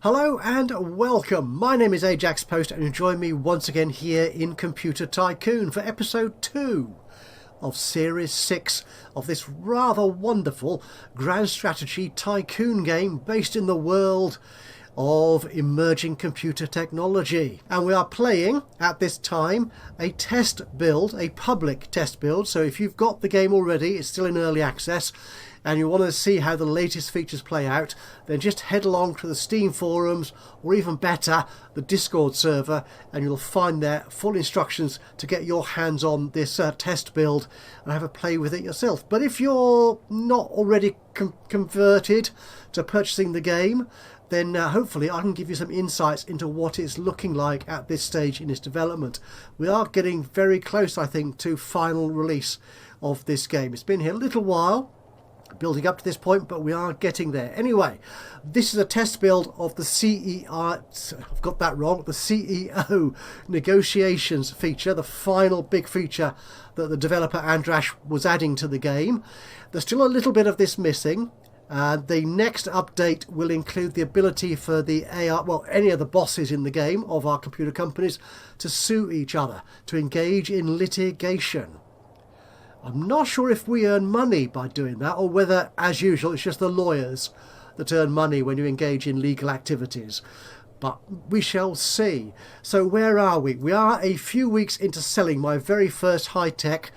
Hello and welcome. My name is Ajaxpost and you join me once again here in Computer Tycoon for episode 2 of series 6 of this rather wonderful grand strategy tycoon game based in the world of emerging computer technology. And we are playing at this time a test build, a public test build. So if you've got the game already, it's still in early access, and you want to see how the latest features play out, then just head along to the Steam forums, or even better, the Discord server, and you'll find there full instructions to get your hands on this test build and have a play with it yourself. But if you're not already converted to purchasing the game, then hopefully I can give you some insights into what it's looking like at this stage in its development. We are getting very close, I think, to final release of this game. It's been here a little while, building up to this point, but we are getting there. Anyway, this is a test build of the I've got that wrong, the CEO negotiations feature, the final big feature that the developer Andras was adding to the game. There's still a little bit of this missing. The next update will include the ability for the AI, well, any of the bosses in the game of our computer companies to sue each other, to engage in litigation. I'm not sure if we earn money by doing that, or whether, as usual, it's just the lawyers that earn money when you engage in legal activities. But we shall see. So where are we? We are a few weeks into selling my very first high-tech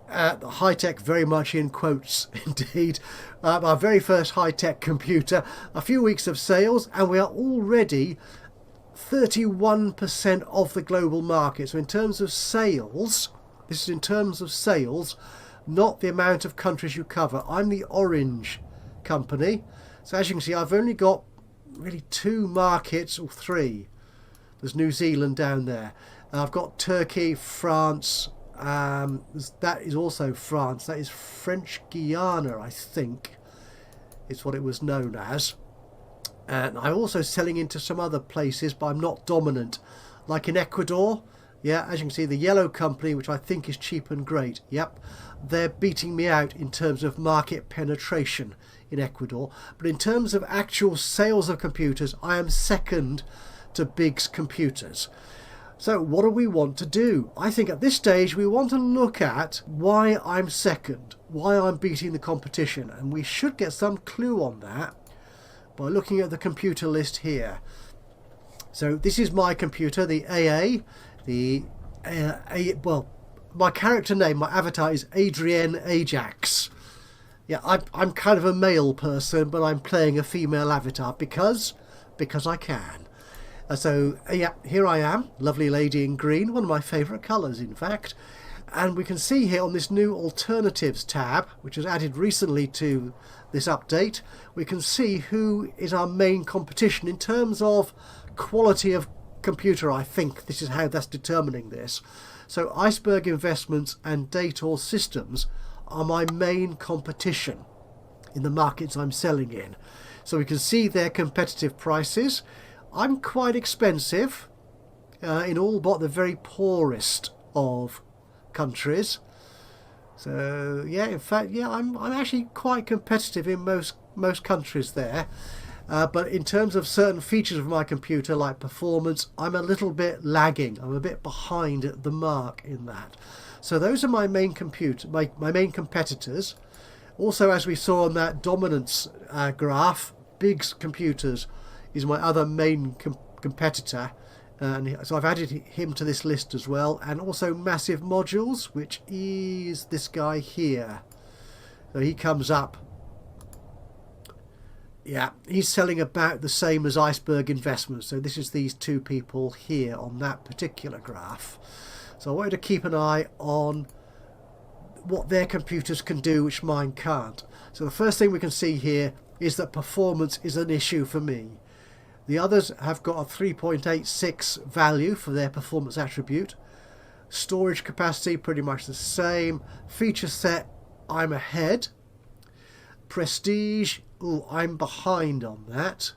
very much in quotes indeed, our very first high-tech computer. A few weeks of sales and we are already 31% of the global market. So in terms of sales, this is in terms of sales, not the amount of countries you cover. I'm the orange company. So as you can see, I've only got really 2 markets, or 3. There's New Zealand down there. I've got Turkey, France. That is also France. That is French Guiana, I think, is what it was known as. And I'm also selling into some other places, but I'm not dominant, like in Ecuador. Yeah, as you can see, the yellow company, which I think is Cheap and Great, yep, they're beating me out in terms of market penetration in Ecuador. But in terms of actual sales of computers, I am second to Big's Computers. So what do we want to do? I think at this stage we want to look at why I'm second, why I'm beating the competition, and we should get some clue on that by looking at the computer list here. So this is my computer, the AA, well, my character name, my avatar is Adrienne Ajax. Yeah, I'm kind of a male person, but I'm playing a female avatar because I can. So yeah, here I am, lovely lady in green, one of my favourite colours in fact. And we can see here on this new alternatives tab, which was added recently to this update, we can see who is our main competition in terms of quality of computer. I think this is how that's determining this. So Iceberg Investments and Dator Systems are my main competition in the markets I'm selling in. So we can see their competitive prices. I'm quite expensive in all but the very poorest of countries. So yeah, in fact, yeah, I'm actually quite competitive in most countries there. But in terms of certain features of my computer, like performance, I'm a little bit lagging. I'm a bit behind the mark in that. So those are my main my main competitors. Also, as we saw on that dominance graph, Big's Computers is my other main competitor, and so I've added him to this list as well. And also Massive Modules, which is this guy here. So he comes up. Yeah, he's selling about the same as Iceberg Investments. So this is these 2 people here on that particular graph. So I wanted to keep an eye on what their computers can do, which mine can't. So the first thing we can see here is that performance is an issue for me. The others have got a 3.86 value for their performance attribute. Storage capacity, pretty much the same. Feature set, I'm ahead. Prestige, I'm behind on that.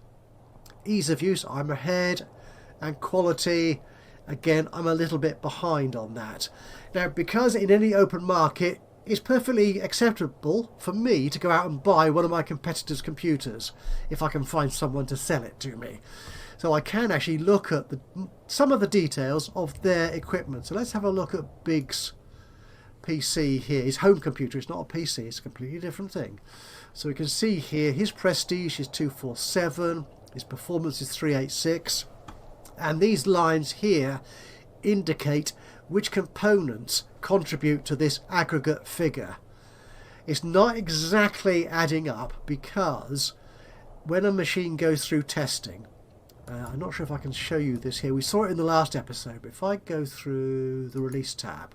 Ease of use, I'm ahead. And quality, again, I'm a little bit behind on that. Now, because in any open market it's perfectly acceptable for me to go out and buy one of my competitors' computers if I can find someone to sell it to me. So I can actually look at some of the details of their equipment. So let's have a look at Big's PC here. His home computer, it's not a PC, it's a completely different thing. So we can see here his prestige is 247, his performance is 386, and these lines here indicate which components contribute to this aggregate figure. It's not exactly adding up because when a machine goes through testing, I'm not sure if I can show you this here. We saw it in the last episode, but if I go through the release tab,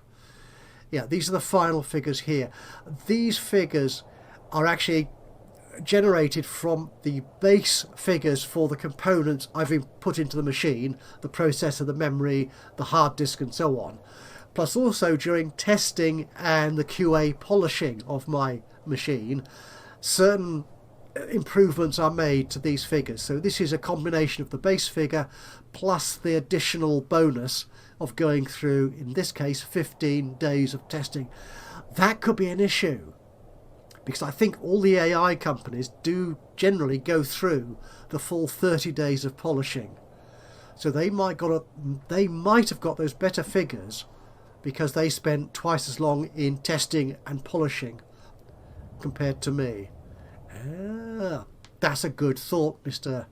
yeah, these are the final figures here. These figures are actually generated from the base figures for the components I've put into the machine, the processor, the memory, the hard disk and so on. Plus also during testing and the QA polishing of my machine, certain improvements are made to these figures. So this is a combination of the base figure plus the additional bonus of going through, in this case, 15 days of testing. That could be an issue because I think all the AI companies do generally go through the full 30 days of polishing. So they might have got those better figures because they spent twice as long in testing and polishing compared to me. That's a good thought, Mr.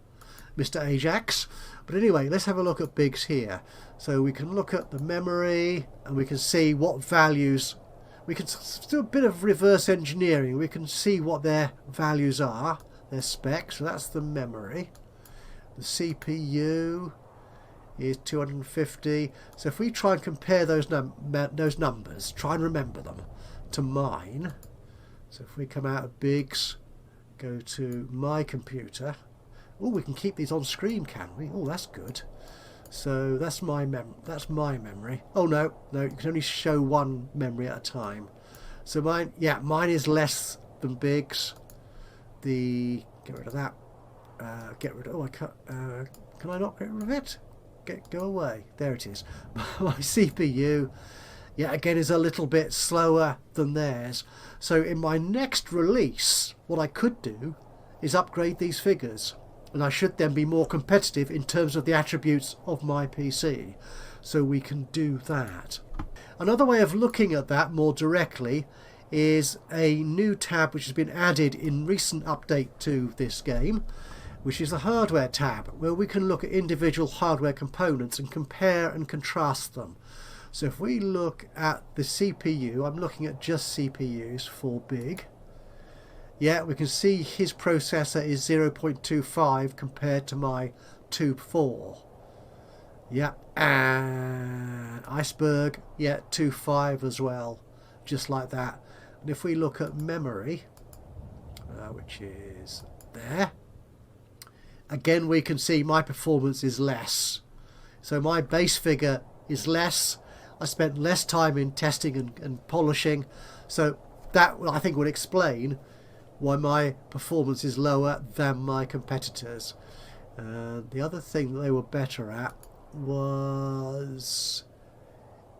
Ajax. But anyway, let's have a look at Biggs here. So we can look at the memory and we can see what values. We can do a bit of reverse engineering. We can see what their values are, their specs. So that's the memory. The CPU is 250. So if we try and compare those numbers, try and remember them, to mine. So if we come out of Biggs, go to my computer. Oh, we can keep these on screen, can we? Oh, that's good. So that's my memory. Oh no, you can only show one memory at a time. So mine is less than Biggs. Get rid of that. Oh, I can't. Can I not get rid of it? Go away. There it is. My CPU, again, is a little bit slower than theirs. So in my next release, what I could do is upgrade these figures, and I should then be more competitive in terms of the attributes of my PC. So we can do that. Another way of looking at that more directly is a new tab which has been added in recent update to this game, which is the hardware tab, where we can look at individual hardware components and compare and contrast them. So if we look at the CPU, I'm looking at just CPUs for Big. Yeah, we can see his processor is 0.25 compared to my 2.4. Yeah, and Iceberg, 2.5 as well, just like that. And if we look at memory, which is there, again we can see my performance is less. So my base figure is less. I spent less time in testing and polishing. So that, I think, would explain why my performance is lower than my competitors. The other thing that they were better at was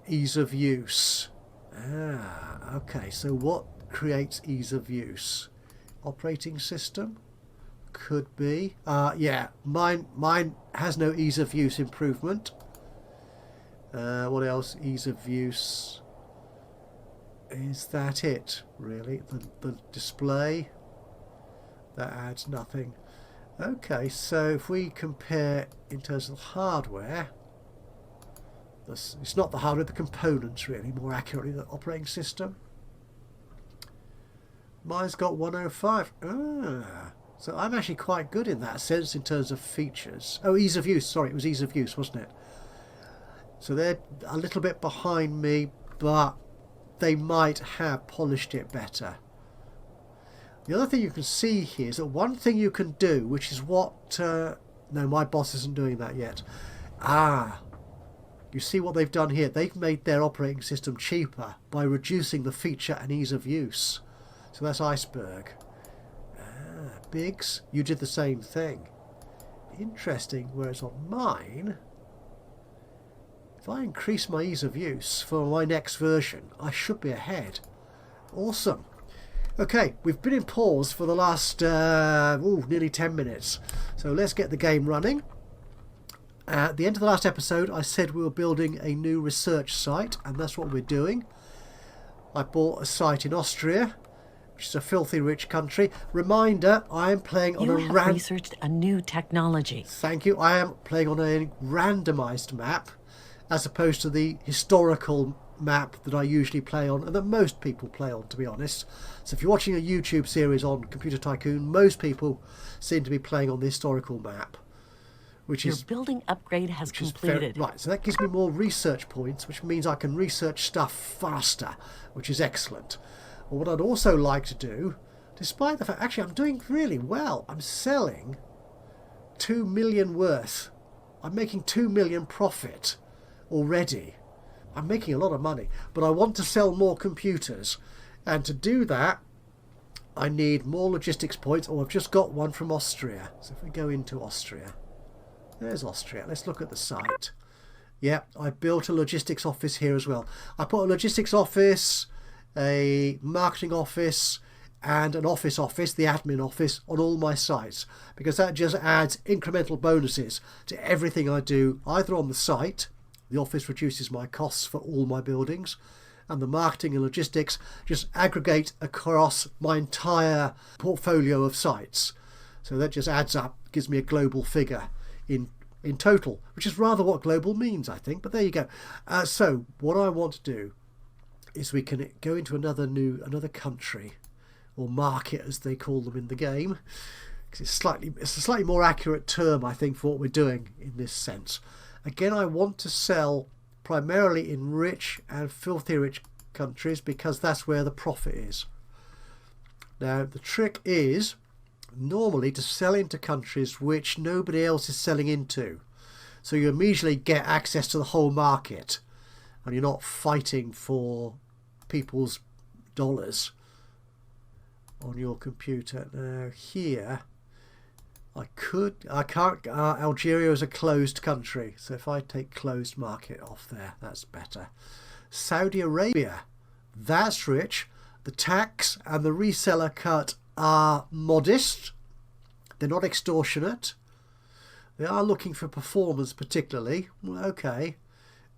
ease of use. Okay, so what creates ease of use? Operating system? Could be. Mine has no ease of use improvement. What else? Ease of use. Is that it, really? The display? That adds nothing. Okay, so if we compare in terms of hardware, it's not the hardware, the components really, more accurately, the operating system. Mine's got 105. So I'm actually quite good in that sense in terms of features. Oh, ease of use. Sorry, it was ease of use, wasn't it? So they're a little bit behind me, but they might have polished it better. The other thing you can see here is that one thing you can do, which is what... no, my boss isn't doing that yet. You see what they've done here? They've made their operating system cheaper by reducing the feature and ease of use. So that's Iceberg. Biggs, you did the same thing. Interesting, whereas on mine, if I increase my ease of use for my next version, I should be ahead. Awesome. Okay, we've been in pause for the last nearly 10 minutes. So let's get the game running. At the end of the last episode, I said we were building a new research site, and that's what we're doing. I bought a site in Austria, which is a filthy rich country. Reminder, I am playing on You have researched a new technology. Thank you. I am playing on a randomized map, as opposed to the historical map that I usually play on, and that most people play on, to be honest. So if you're watching a YouTube series on Computer Tycoon, most people seem to be playing on the historical map, which Your is building upgrade has completed. right. So that gives me more research points, which means I can research stuff faster, which is excellent. But what I'd also like to do, despite the fact actually I'm doing really well, I'm selling 2 million worth. I'm making 2 million profit already. I'm making a lot of money, but I want to sell more computers, and to do that I need more logistics points. I've just got one from Austria. So if we go into Austria, there's Austria. Let's look at the site. Yeah, I built a logistics office here as well. I put a logistics office, a marketing office, and an office, the admin office, on all my sites, because that just adds incremental bonuses to everything I do, either on the site. The office reduces my costs for all my buildings, and the marketing and logistics just aggregate across my entire portfolio of sites. So that just adds up, gives me a global figure in total, which is rather what global means, I think. But there you go. So what I want to do is we can go into another country, or market as they call them in the game, because it's a slightly more accurate term, I think, for what we're doing in this sense. Again, I want to sell primarily in rich and filthy rich countries, because that's where the profit is. Now, the trick is normally to sell into countries which nobody else is selling into. So you immediately get access to the whole market, and you're not fighting for people's dollars on your computer. Now here, I can't, Algeria is a closed country, so if I take closed market off there, that's better. Saudi Arabia, that's rich. The tax and the reseller cut are modest. They're not extortionate. They are looking for performance particularly. Okay.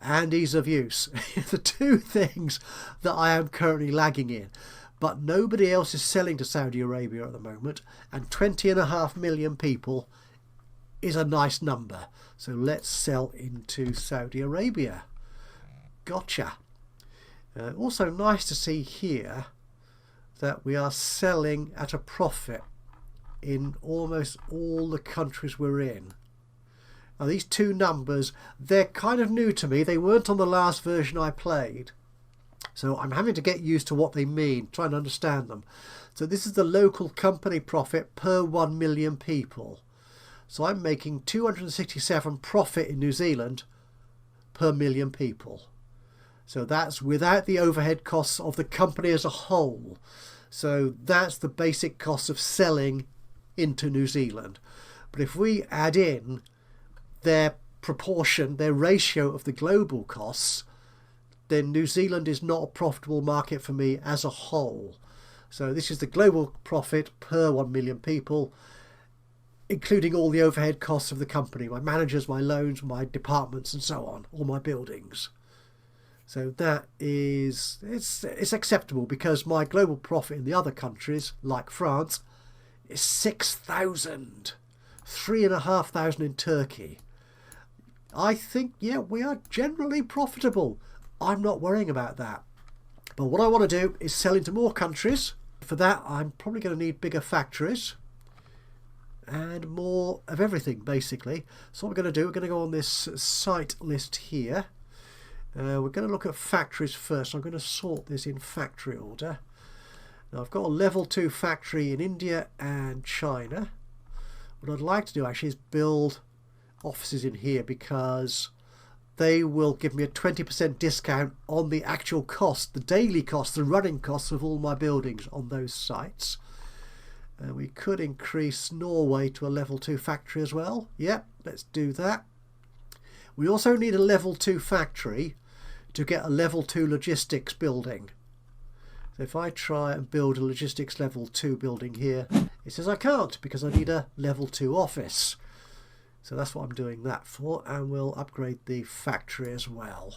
And ease of use. The two things that I am currently lagging in. But nobody else is selling to Saudi Arabia at the moment, and 20.5 million people is a nice number. So let's sell into Saudi Arabia. Gotcha. Also nice to see here that we are selling at a profit in almost all the countries we're in. Now these two numbers, they're kind of new to me. They weren't on the last version I played. So I'm having to get used to what they mean, trying to understand them. So this is the local company profit per 1 million people. So I'm making 267 profit in New Zealand per million people. So that's without the overhead costs of the company as a whole. So that's the basic cost of selling into New Zealand. But if we add in their proportion, their ratio of the global costs, then New Zealand is not a profitable market for me as a whole. So this is the global profit per 1 million people, including all the overhead costs of the company, my managers, my loans, my departments, and so on, all my buildings. So that is, it's acceptable, because my global profit in the other countries, like France, is 6,000, 3,500 in Turkey. I think, yeah, we are generally profitable. I'm not worrying about that. But what I want to do is sell into more countries. For that, I'm probably going to need bigger factories and more of everything, basically. So what we're going to do, we're going to go on this site list here. We're going to look at factories first. I'm going to sort this in factory order. Now, I've got a level 2 factory in India and China. What I'd like to do actually is build offices in here, because they will give me a 20% discount on the actual cost, the daily cost, the running costs of all my buildings on those sites. We could increase Norway to a level 2 factory as well. Yep, let's do that. We also need a level 2 factory to get a level 2 logistics building. So if I try and build a logistics level 2 building here, it says I can't because I need a level 2 office. So that's what I'm doing that for, and we'll upgrade the factory as well.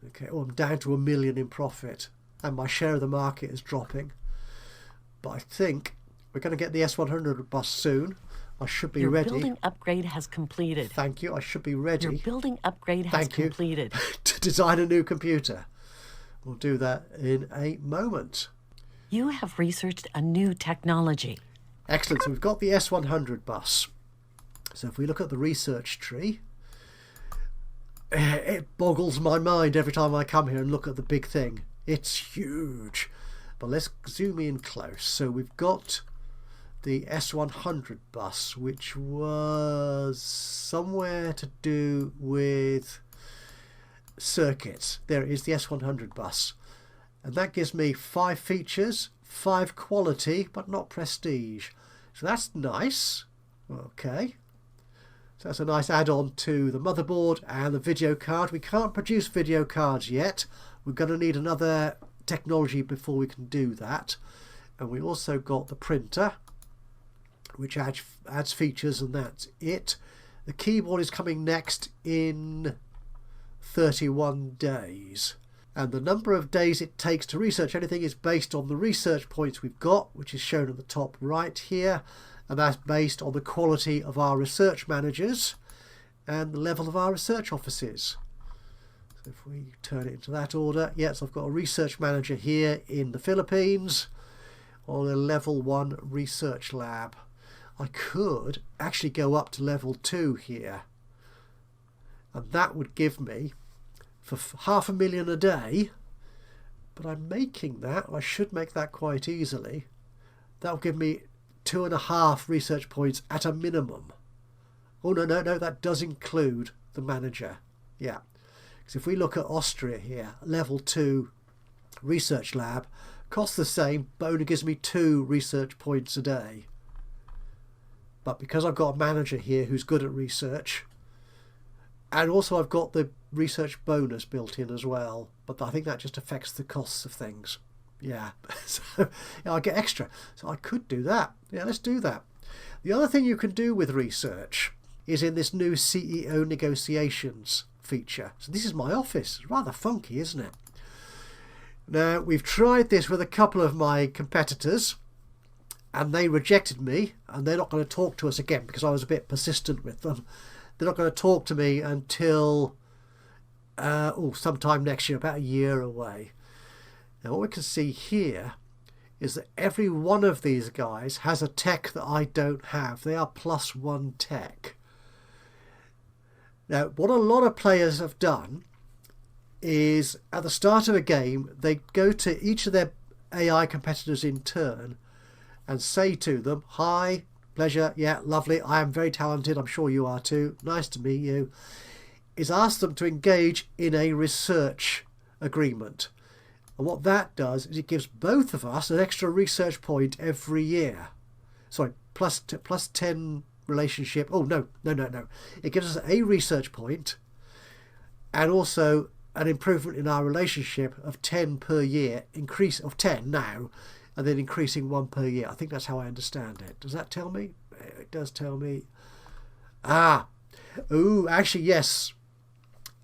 Okay, oh, I'm down to 1 million in profit, and my share of the market is dropping. But I think we're going to get the S100 bus soon. I should be ready. Your building upgrade has completed. Thank you. I should be ready. Your building upgrade has completed. To design a new computer. We'll do that in a moment. You have researched a new technology. Excellent. So we've got the S100 bus. So if we look at the research tree, it boggles my mind every time I come here and look at the big thing. It's huge. But let's zoom in close. So we've got the S100 bus, which was somewhere to do with circuits. There is the S100 bus. And that gives me 5 features, 5 quality, but not prestige. So that's nice. Okay. So that's a nice add-on to the motherboard and the video card. We can't produce video cards yet. We're going to need another technology before we can do that. And we also got the printer, which adds features, and that's it. The keyboard is coming next in 31 days. And the number of days it takes to research anything is based on the research points we've got, which is shown at the top right here. And that's based on the quality of our research managers and the level of our research offices. So if we turn it into that order, yes, I've got a research manager here in the Philippines on a level 1 research lab. I could actually go up to level 2 here, and that would give me for 500,000 a day, but I'm making that, I should make that quite easily. That will give me 2.5 research points at a minimum. Oh no, that does include the manager. Yeah, because if we look at Austria here, level 2 research lab costs the same, but only gives me 2 research points a day. But because I've got a manager here who's good at research, and also I've got the research bonus built in as well, but I think that just affects the costs of things. Yeah, so yeah, I get extra. So I could do that. Yeah, let's do that. The other thing you can do with research is in this new CEO negotiations feature. So this is my office. It's rather funky, isn't it? Now, we've tried this with a couple of my competitors, and they rejected me, and they're not going to talk to us again because I was a bit persistent with them. They're not going to talk to me until sometime next year, about a year away. Now what we can see here is that every one of these guys has a tech that I don't have. They are +1 tech. Now what a lot of players have done is at the start of a game they go to each of their AI competitors in turn and say to them, "Hi, pleasure, yeah, lovely, I am very talented, I'm sure you are too, nice to meet you," is ask them to engage in a research agreement. And what that does is it gives both of us an extra research point every year. Sorry, plus 10 relationship. Oh, no. It gives us a research point and also an improvement in our relationship of 10 per year, increase of 10 now, and then increasing 1 per year. I think that's how I understand it. Does that tell me? It does tell me. Actually, yes.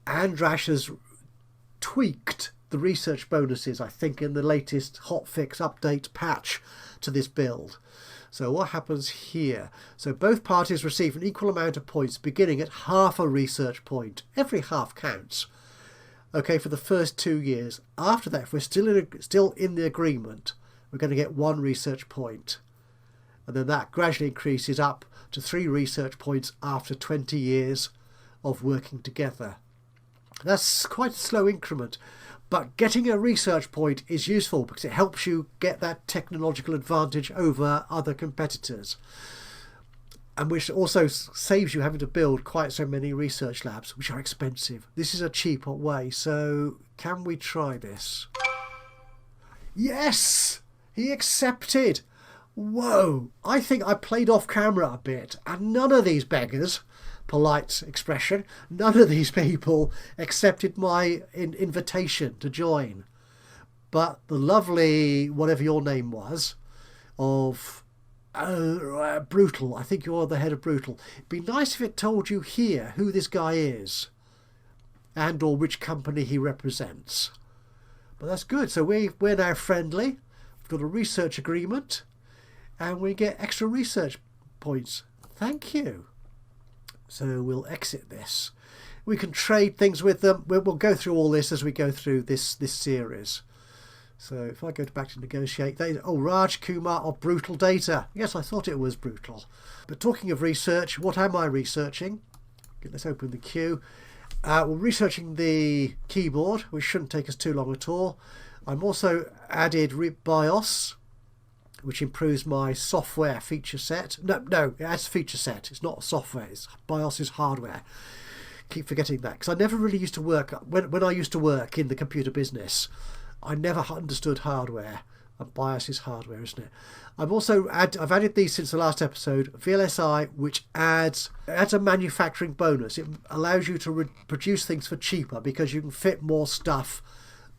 Andrash has tweaked the research bonuses, I think, in the latest hotfix update patch to this build. So what happens here? So both parties receive an equal amount of points beginning at half a research point. Every half counts. Okay, for the first 2 years. After that, if we're still in the agreement, we're going to get 1 research point. And then that gradually increases up to 3 research points after 20 years of working together. That's quite a slow increment. But getting a research point is useful because it helps you get that technological advantage over other competitors. And which also saves you having to build quite so many research labs, which are expensive. This is a cheaper way. So can we try this? Yes! He accepted! Whoa! I think I played off camera a bit, and none of these beggars, polite expression, none of these people accepted my invitation to join. But the lovely, whatever your name was, of Brutal, I think you're the head of Brutal. It'd be nice if it told you here who this guy is and or which company he represents. But that's good. So we're now friendly. We've got a research agreement and we get extra research points. Thank you. So we'll exit this. We can trade things with them. We'll go through all this as we go through this series. So if I go back to negotiate, Raj Kumar of Brutal Data. Yes, I thought it was Brutal. But talking of research, what am I researching? Okay, let's open the queue. We're researching the keyboard, which shouldn't take us too long at all. I'm also added BIOS, which improves my software feature set. No, it adds feature set. It's not software. BIOS is hardware. Keep forgetting that because I never really used to work when I used to work in the computer business. I never understood hardware, and BIOS is hardware, isn't it? I've added these since the last episode. VLSI, which adds a manufacturing bonus. It allows you to produce things for cheaper because you can fit more stuff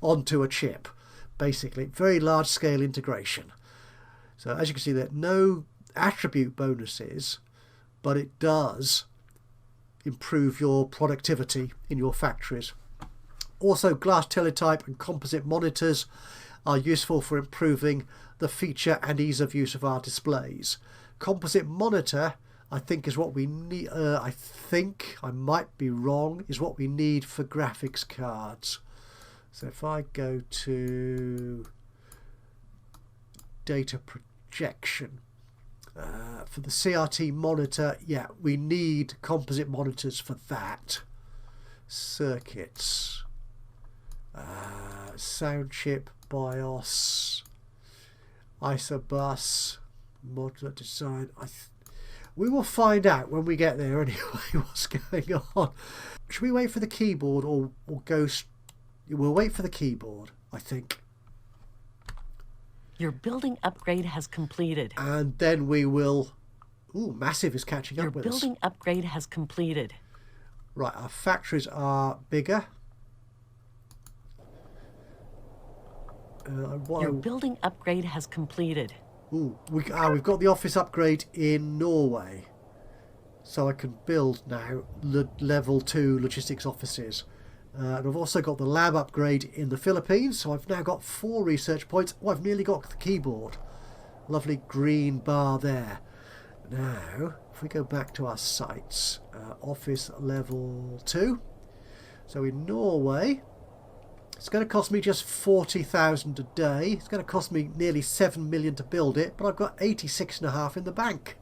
onto a chip. Basically, very large scale integration. So as you can see, there are no attribute bonuses, but it does improve your productivity in your factories. Also, glass teletype and composite monitors are useful for improving the feature and ease of use of our displays. Composite monitor, I think, is what we need. I think, I might be wrong, is what we need for graphics cards. So if I go to data projection, for the CRT monitor, yeah, we need composite monitors for that. Circuits, sound chip, BIOS, ISOBUS, modular design. We will find out when we get there anyway what's going on. Should we wait for the keyboard or go? We'll wait for the keyboard, I think. Your building upgrade has completed. And then we will... Ooh, Massive is catching up with us. Your building upgrade has completed. Right, our factories are bigger. Your building upgrade has completed. Ooh, we've got the office upgrade in Norway. So I can build now level 2 logistics offices. And I've also got the lab upgrade in the Philippines, so I've now got 4 research points. Oh, I've nearly got the keyboard. Lovely green bar there. Now, if we go back to our sites, office level 2. So in Norway, it's going to cost me just 40,000 a day. It's going to cost me nearly 7 million to build it, but I've got 86.5 in the bank.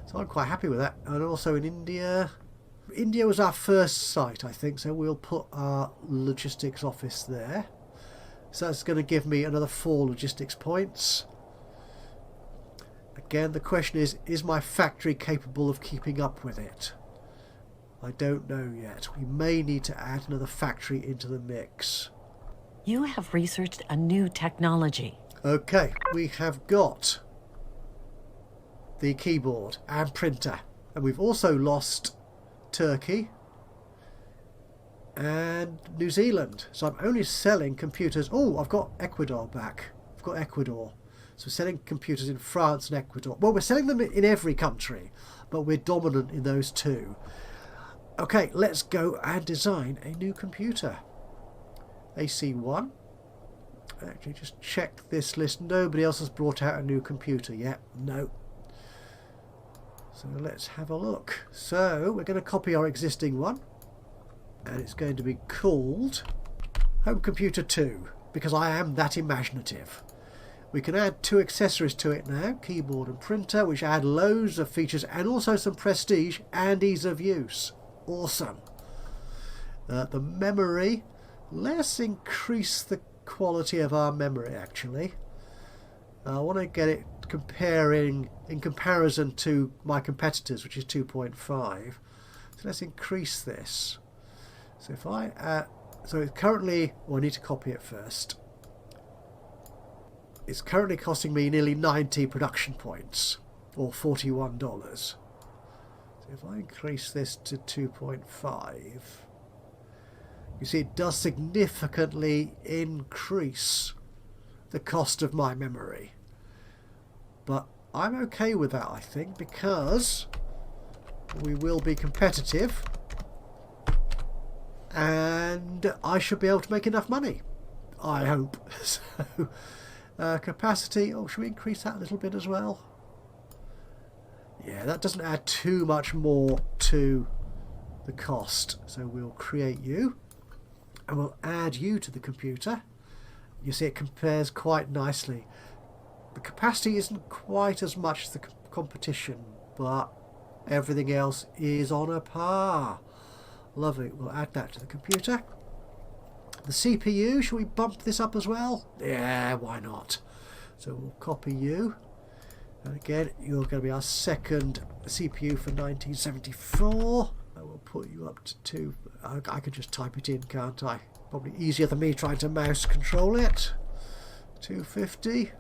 So I'm quite happy with that. And also in India... India was our first site, I think, so we'll put our logistics office there. So that's going to give me another 4 logistics points. Again, the question is my factory capable of keeping up with it? I don't know yet. We may need to add another factory into the mix. You have researched a new technology. Okay, we have got the keyboard and printer. And we've also lost Turkey and New Zealand. So I'm only selling computers. Oh, I've got Ecuador back. I've got Ecuador. So we're selling computers in France and Ecuador. Well, we're selling them in every country, but we're dominant in those 2. Okay, let's go and design a new computer. AC1. Actually, just check this list. Nobody else has brought out a new computer yet. No. So let's have a look. So we're going to copy our existing one, and it's going to be called Home Computer 2 because I am that imaginative. We can add 2 accessories to it now, keyboard and printer, which add loads of features and also some prestige and ease of use. Awesome. The memory, let's increase the quality of our memory actually. I want to get it in comparison to my competitors, which is 2.5. So let's increase this. So if I so it's currently, well, I need to copy it first. It's currently costing me nearly 90 production points, or $41. So if I increase this to 2.5, you see it does significantly increase the cost of my memory. But I'm okay with that, I think, because we will be competitive and I should be able to make enough money. I hope. So, capacity. Oh, should we increase that a little bit as well? Yeah, that doesn't add too much more to the cost. So we'll create you and we'll add you to the computer. You see it compares quite nicely. The capacity isn't quite as much as the competition, but everything else is on a par. Lovely. We'll add that to the computer. The CPU, should we bump this up as well? Yeah, why not? So we'll copy you. And again, you're going to be our second CPU for 1974. And we'll put you up to 2. I could just type it in, can't I? Probably easier than me trying to mouse control it. 250.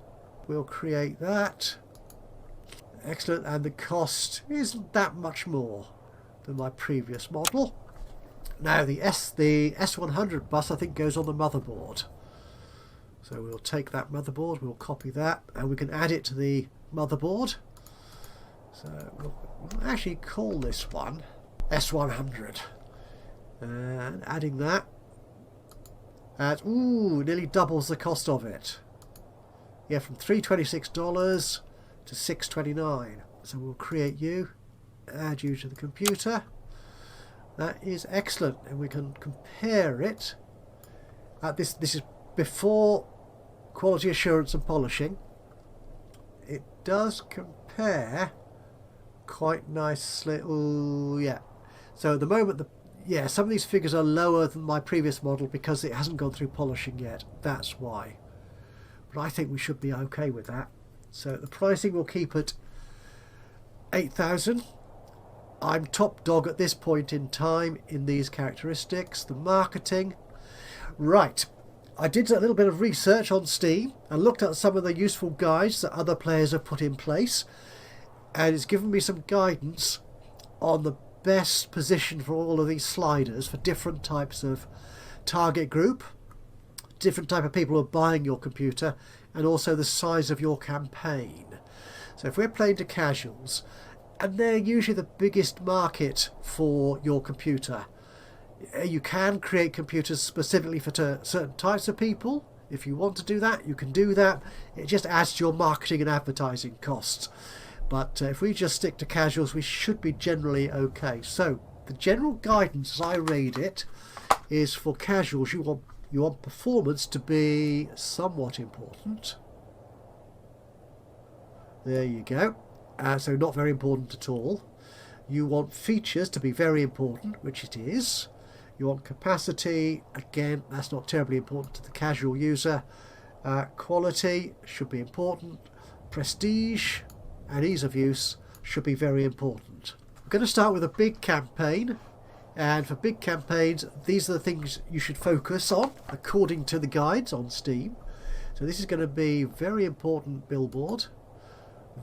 We'll create that. Excellent. And the cost isn't that much more than my previous model. Now the S100 bus I think goes on the motherboard. So we'll take that motherboard, we'll copy that, and we can add it to the motherboard. So we'll actually call this one S100. And adding that adds, ooh, nearly doubles the cost of it. Yeah, from $326 to $629. So we'll create you, add you to the computer. That is excellent, and we can compare it. This is before quality assurance and polishing. It does compare quite nicely. Oh yeah. So at the moment, some of these figures are lower than my previous model because it hasn't gone through polishing yet. That's why. But I think we should be okay with that. So the pricing will keep at 8,000. I'm top dog at this point in time in these characteristics. The marketing. Right. I did a little bit of research on Steam and looked at some of the useful guides that other players have put in place. And it's given me some guidance on the best position for all of these sliders for different types of target group, different type of people who are buying your computer, and also the size of your campaign. So if we're playing to casuals, and they're usually the biggest market for your computer. You can create computers specifically for certain types of people. If you want to do that, you can do that. It just adds to your marketing and advertising costs. But if we just stick to casuals, we should be generally okay. So the general guidance, as I read it, is for casuals, you want performance to be somewhat important. There you go. So not very important at all. You want features to be very important, which it is. You want capacity, again, that's not terribly important to the casual user. Quality should be important. Prestige and ease of use should be very important. We're going to start with a big campaign. And for big campaigns, these are the things you should focus on according to the guides on Steam. So this is going to be very important billboard,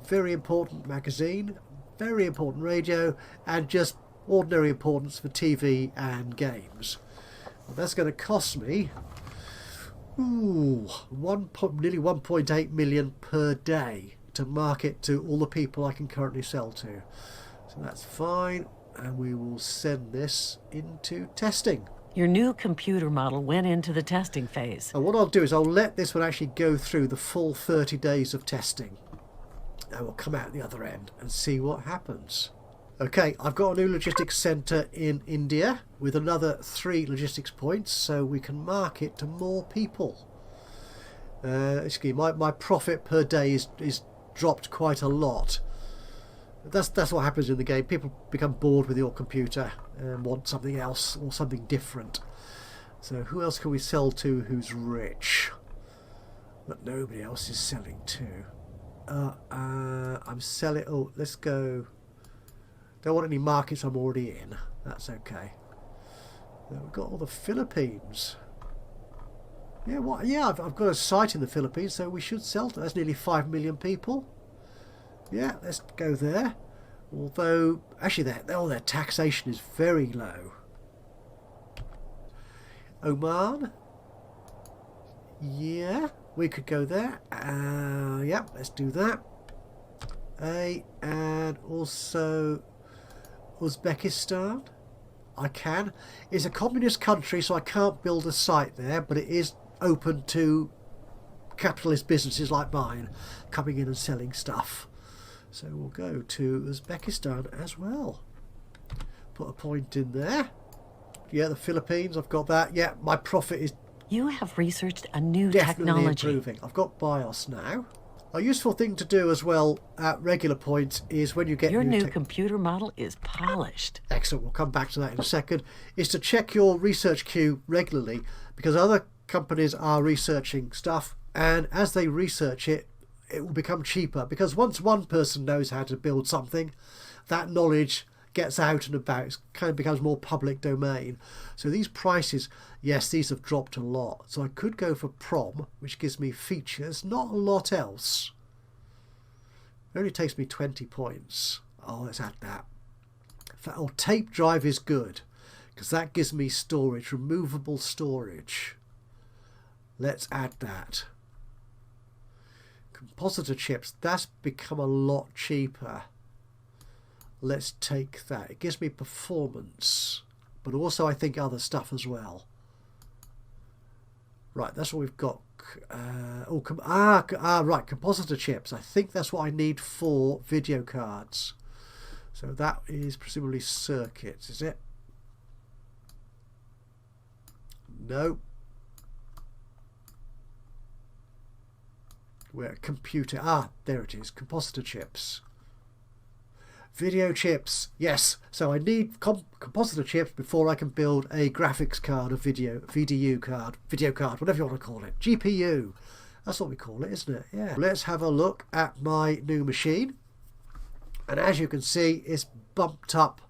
very important magazine, very important radio, and just ordinary importance for TV and games. Well, that's going to cost me nearly 1.8 million per day to market to all the people I can currently sell to. So that's fine, and we will send this into testing. Your new computer model went into the testing phase. And what I'll do is I'll let this one actually go through the full 30 days of testing. And we'll come out the other end and see what happens. Okay, I've got a new logistics centre in India with another 3 logistics points, so we can market to more people. My profit per day is dropped quite a lot. That's what happens in the game. People become bored with your computer and want something else or something different. So who else can we sell to who's rich? But nobody else is selling to. I'm selling. Oh, let's go. Don't want any markets I'm already in. That's okay. We've got all the Philippines. Yeah, what? Yeah, I've got a site in the Philippines, so we should sell to. That's nearly 5 million people. Yeah, let's go there. Although, actually, their taxation is very low. Oman. Yeah, We could go there. Yep, let's do that. And also Uzbekistan. I can. It's a communist country, so I can't build a site there, but it is open to capitalist businesses like mine coming in and selling stuff. So we'll go to Uzbekistan as well. Put a point in there. Yeah, the Philippines, I've got that. Yeah, my profit is You have researched a new definitely technology. improving. I've got BIOS now. A useful thing to do as well at regular points is when you get Your new tech. computer model is polished. Excellent, we'll come back to that in a second. Is to check your research queue regularly, because other companies are researching stuff, and as they research it, it will become cheaper, because once one person knows how to build something, that knowledge gets out and about. It kind of becomes more public domain. So these prices, yes, these have dropped a lot. So I could go for PROM, which gives me features, not a lot else. It only takes me 20 points. Oh, let's add that. Oh, tape drive is good, because that gives me storage, removable storage. Let's add that. Compositor chips, that's become a lot cheaper. Let's take that. It gives me performance, but also I think other stuff as well. Right, that's what we've got. Right, compositor chips. I think that's what I need for video cards. So that is presumably circuits, is it? No. Where computer? Ah, there it is. Compositor chips. Video chips. Yes. So I need compositor chips before I can build a graphics card, a VDU card, video card, whatever you want to call it. GPU. That's what we call it, isn't it? Yeah. Let's have a look at my new machine. And as you can see, it's bumped up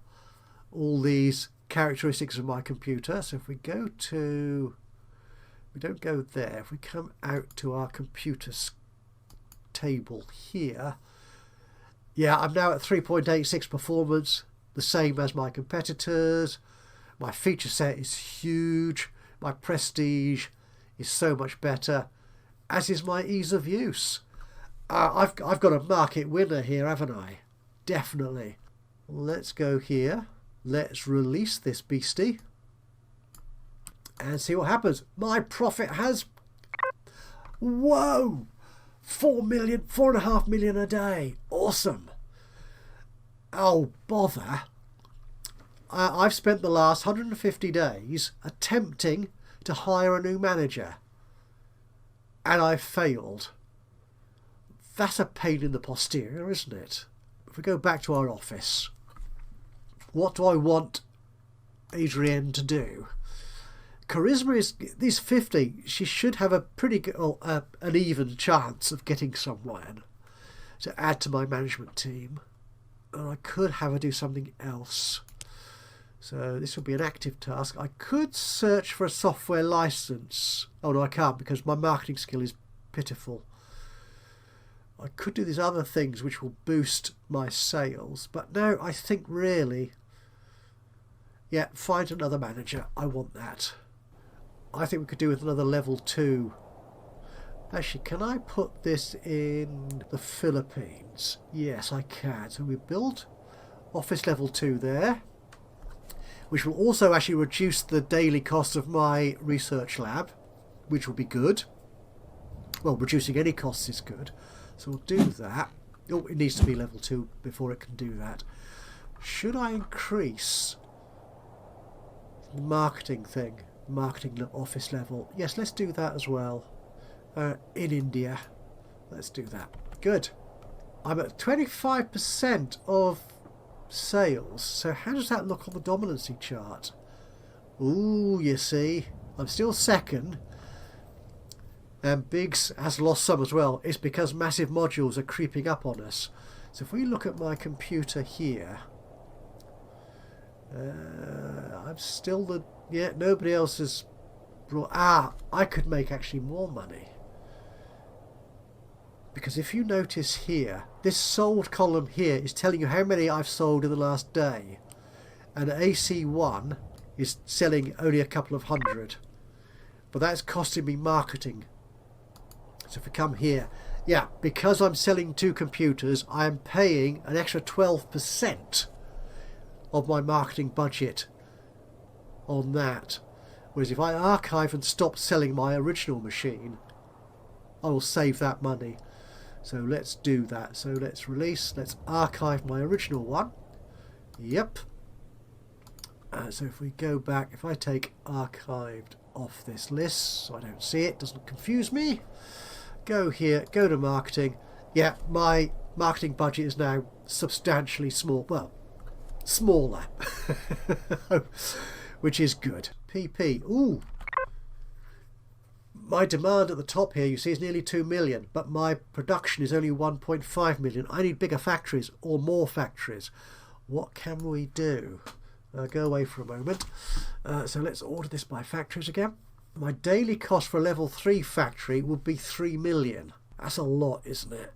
all these characteristics of my computer. So if we go to, we don't go there. If we come out to our computer table here, yeah, I'm now at 3.86 performance, the same as my competitors. My feature set is huge. My prestige is so much better, as is my ease of use. I've got a market winner here, haven't I? Definitely. Let's go here. Let's release this beastie and see what happens. My profit has, whoa, 4.5 million a day. Awesome. Oh, bother. I've spent the last 150 days attempting to hire a new manager, and I've failed. That's a pain in the posterior, isn't it? If we go back to our office, what do I want Adrienne to do? Charisma is 50. She should have a pretty good, an even chance of getting someone to add to my management team. And I could have her do something else. So this will be an active task. I could search for a software license. Oh no, I can't, because my marketing skill is pitiful. I could do these other things which will boost my sales. But no, I think really, yeah, find another manager. I want that. I think we could do with another level 2. Actually, can I put this in the Philippines? Yes, I can. So we build office level 2 there, which will also actually reduce the daily cost of my research lab, which will be good. Well, reducing any costs is good. So we'll do that. Oh, it needs to be level 2 before it can do that. Should I increase the marketing thing? Marketing office level. Yes, let's do that as well. In India. Let's do that. Good. I'm at 25% of sales. So how does that look on the dominancy chart? Ooh, you see. I'm still second. And Biggs has lost some as well. It's because massive modules are creeping up on us. So if we look at my computer here, I'm still the... Yeah, nobody else has brought... I could make actually more money. Because if you notice here, this sold column here is telling you how many I've sold in the last day. And AC1 is selling only a couple of hundred. But that's costing me marketing. So if we come here, yeah, because I'm selling 2 computers, I am paying an extra 12% of my marketing budget on that. Whereas if I archive and stop selling my original machine, I will save that money. So let's do that. So let's release, let's archive my original one. Yep. So if we go back, if I take archived off this list so I don't see it, doesn't confuse me, go here, go to marketing. Yeah, my marketing budget is now substantially small, well, smaller, which is good. PP, ooh, my demand at the top here, you see, is nearly 2 million, but my production is only 1.5 million. I need bigger factories or more factories. What can we do? Go away for a moment. So let's order this by factories again. My daily cost for a level 3 factory would be 3 million. That's a lot, isn't it?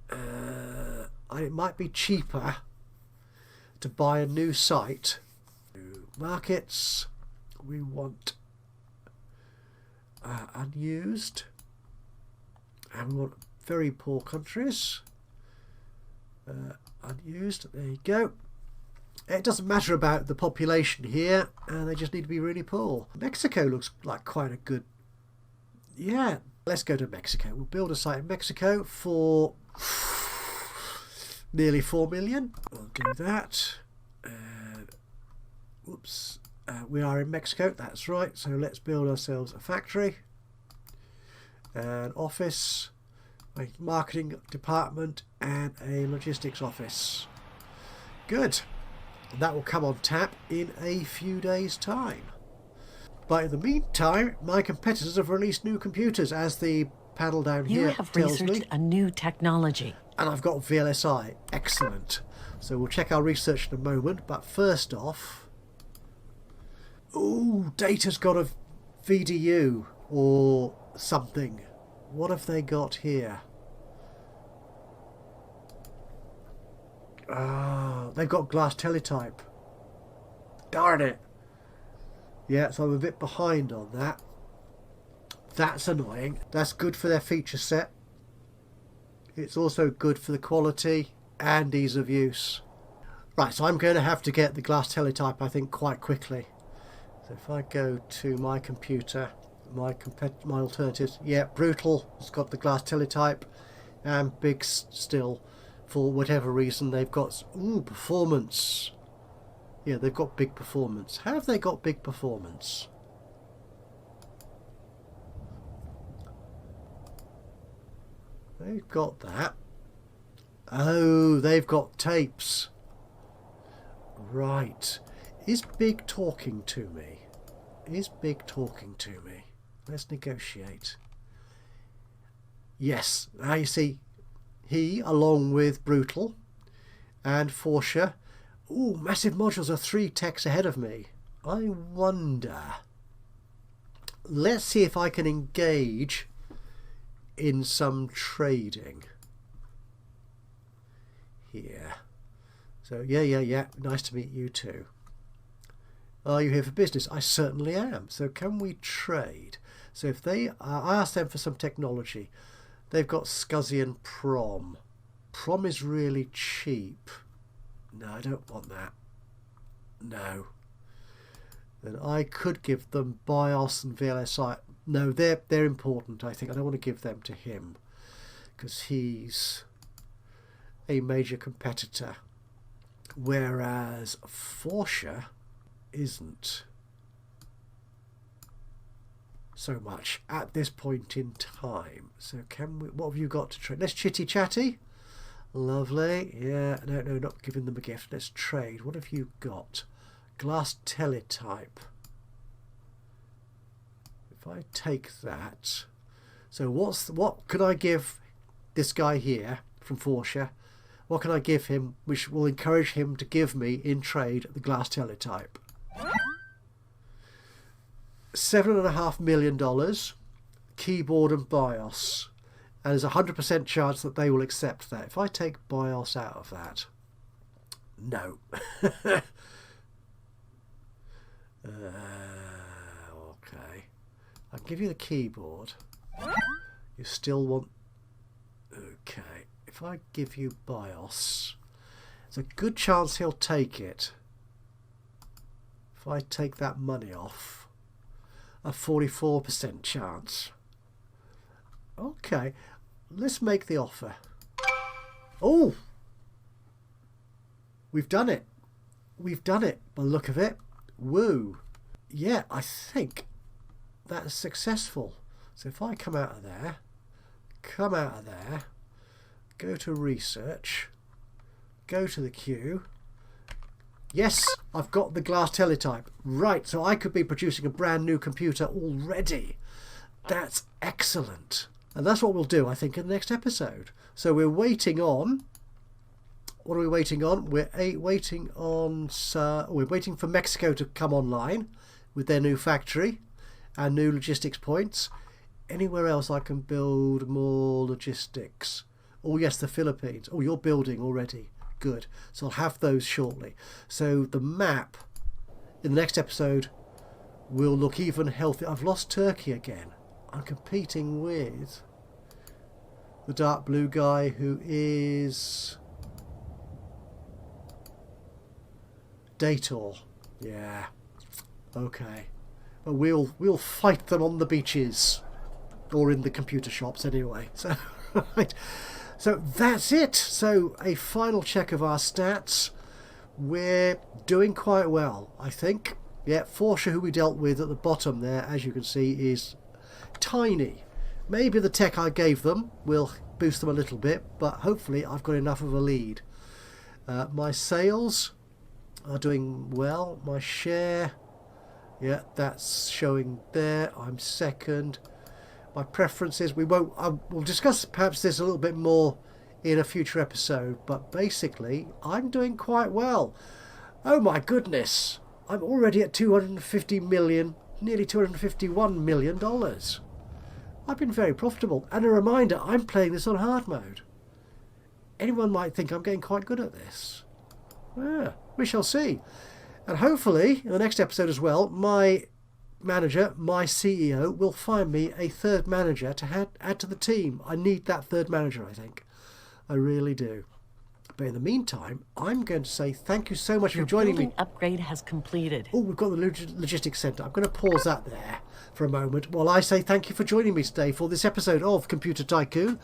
It might be cheaper to buy a new site. Markets, we want unused, and we want very poor countries. Unused, there you go. It doesn't matter about the population here, they just need to be really poor. Mexico looks like quite a good... Yeah, let's go to Mexico. We'll build a site in Mexico for nearly 4 million. We'll do that. Oops. We are in Mexico, that's right. So let's build ourselves a factory, an office, a marketing department, and a logistics office. Good. That will come on tap in a few days' time. But in the meantime, my competitors have released new computers, as the panel down You here have tells me. researched a new technology. And I've got VLSI. Excellent. So we'll check our research in a moment. But first off... Ooh, Data's got a VDU or something. What have they got here? Ah, they've got glass teletype. Darn it. Yeah, so I'm a bit behind on that. That's annoying. That's good for their feature set. It's also good for the quality and ease of use. Right, so I'm going to have to get the glass teletype, I think, quite quickly. So if I go to my computer, my alternatives, yeah, Brutal has got the glass teletype, and Big still, for whatever reason, they've got, ooh, performance. Yeah, they've got big performance. How have they got big performance? They've got that. Oh, they've got tapes. Right. Is Big talking to me? Is Big talking to me? Let's negotiate. Yes. Now you see, he, along with Brutal and Forsha, ooh, massive modules are 3 techs ahead of me. I wonder. Let's see if I can engage in some trading here. So yeah, nice to meet you too. Are you here for business? I certainly am. So can we trade? So if they I asked them for some technology. They've got SCSI and Prom. Prom is really cheap. No, I don't want that. No. Then I could give them BIOS and VLSI. No, they're important, I think. I don't want to give them to him because he's a major competitor. Whereas Forsha isn't so much at this point in time. So can we, what have you got to trade? Let's chitty chatty. Lovely. Yeah, no, not giving them a gift. Let's trade. What have you got? Glass teletype. If I take that, so what can I give this guy here from Forsha? What can I give him which will encourage him to give me in trade the glass teletype? $7.5 million, keyboard and BIOS, and there's a 100% chance that they will accept that. If I take BIOS out of that, no. Okay, I'll give you the keyboard. You still want... Okay, if I give you BIOS, there's a good chance he'll take it. If I take that money off, a 44% chance. Okay, let's make the offer. Oh! We've done it. We've done it, by the look of it. Woo! Yeah, I think that's successful. So if I come out of there, go to research, go to the queue. Yes, I've got the glass teletype. Right, so I could be producing a brand new computer already. That's excellent. And that's what we'll do, I think, in the next episode. So we're waiting on... What are we waiting on? We're waiting for Mexico to come online with their new factory and new logistics points. Anywhere else I can build more logistics? Oh yes, the Philippines. Oh, you're building already. Good. So I'll have those shortly. So the map in the next episode will look even healthier. I've lost Turkey again. I'm competing with the dark blue guy who is Dator. Yeah. Okay. But we'll fight them on the beaches. Or in the computer shops anyway. So right. So that's it. So a final check of our stats. We're doing quite well, I think. Yeah, Forsha, who we dealt with at the bottom there, as you can see, is tiny. Maybe the tech I gave them will boost them a little bit, but hopefully I've got enough of a lead. My sales are doing well. My share, yeah, that's showing there. I'm second. My preferences, we'll discuss perhaps this a little bit more in a future episode, but basically I'm doing quite well. Oh my goodness, I'm already at 250 million, nearly 251 million dollars. I've been very profitable, and a reminder, I'm playing this on hard mode. Anyone might think I'm getting quite good at this. Yeah, we shall see. And hopefully in the next episode as well, my manager, my CEO, will find me a third manager to add to the team. I need that third manager, I think. I really do. But in the meantime, I'm going to say thank you so much for joining me. Building upgrade has completed. Oh, we've got the logistics centre. I'm going to pause that there for a moment while I say thank you for joining me today for this episode of Computer Tycoon.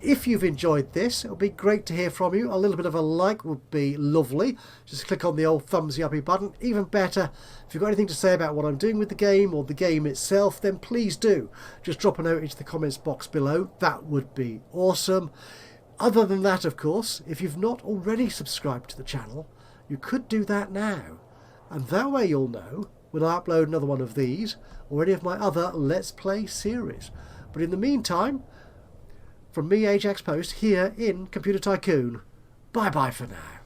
If you've enjoyed this, it would be great to hear from you. A little bit of a like would be lovely. Just click on the old thumbsy uppy button. Even better, if you've got anything to say about what I'm doing with the game or the game itself, then please do. Just drop a note into the comments box below. That would be awesome. Other than that, of course, if you've not already subscribed to the channel, you could do that now. And that way you'll know when I upload another one of these or any of my other Let's Play series. But in the meantime, from me, Ajaxpost, here in Computer Tycoon, bye-bye for now.